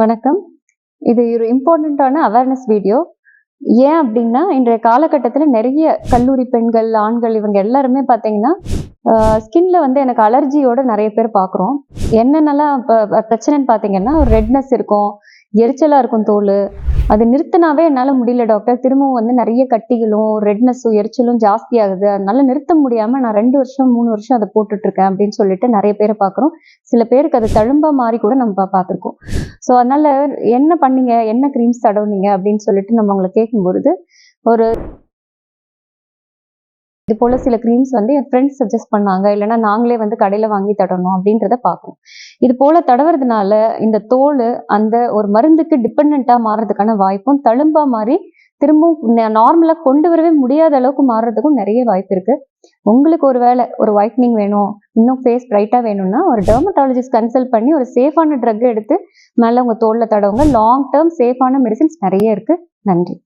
வணக்கம். இது ஒரு இம்பார்ட்டன்ட்டான அவேர்னஸ் வீடியோ. ஏன் அப்டின்னா, இன்றைய காலகட்டத்தில நெறைய கல்லூரி பெண்கள், ஆண்கள் இவங்க எல்லாருமே பார்த்தீங்கன்னா, ஸ்கின்ல வந்து எனக்கு அலர்ஜியோட நெறைய பேர் பார்க்குறோம். என்னென்னலாம் பிரச்சனைன்னு பார்த்தீங்கன்னா, ஒரு ரெட்னஸ் இருக்கும், எரிச்சலா இருக்கும் தோலு. அது நிறுத்துனாவே என்னால முடியல டாக்டர். திரும்பவும் வந்து நெறைய கட்டிகளும், ரெட்னஸும், எரிச்சலும் ஜாஸ்தியாகுது. அதனால நிறுத்த முடியாம நான் 2 வருஷம், 3 வருஷம் அத போட்டுட்டுருக்கேன் அப்படின்னு சொல்லிட்டு நெறைய பேர பார்க்குறோம். சில பேருக்கு அது தழும்பா மாறி கூட நம்ம பார்த்துருக்கோம். ஸோ அதனால என்ன பண்ணீங்க? என்ன கிரீம்ஸ் தடவுனீங்க? அப்படின்னு சொல்லிட்டு நம்ம அவங்கள கேட்கும்பொழுது, ஒரு இது போல சில கிரீம்ஸ் வந்து என் ஃப்ரெண்ட்ஸ் சஜெஸ்ட் பண்ணாங்க. இல்லன்னா நாங்களே வந்து கடையில வாங்கி தடவணும் அப்படின்றத பார்ப்போம். இது போல தடவுறதுனால இந்த தோலு அந்த ஒரு மருந்துக்கு டிபெண்டன்ட்டா மாறுறதுக்கான வாய்ப்பும், தழும்பா மாறி திரும்பவும் நார்மலா கொண்டு வரவே முடியாத அளவுக்கு மாறுறதுக்கும் நெறைய வாய்ப்பு இருக்கு. உங்களுக்கு ஒரு வேளை ஒரு ஒயிட்னிங் வேணும், இன்னும் ஃபேஸ் பிரைட்டா வேணும்னா, ஒரு டெர்மடாலஜிஸ்ட் கன்சல்ட் பண்ணி ஒரு சேஃபான ட்ரக் எடுத்து மேல உங்க தோல்ல தடவுங்க. லாங் டெர்ம் சேஃபான மெடிசின்ஸ் நெறைய இருக்கு. நன்றி.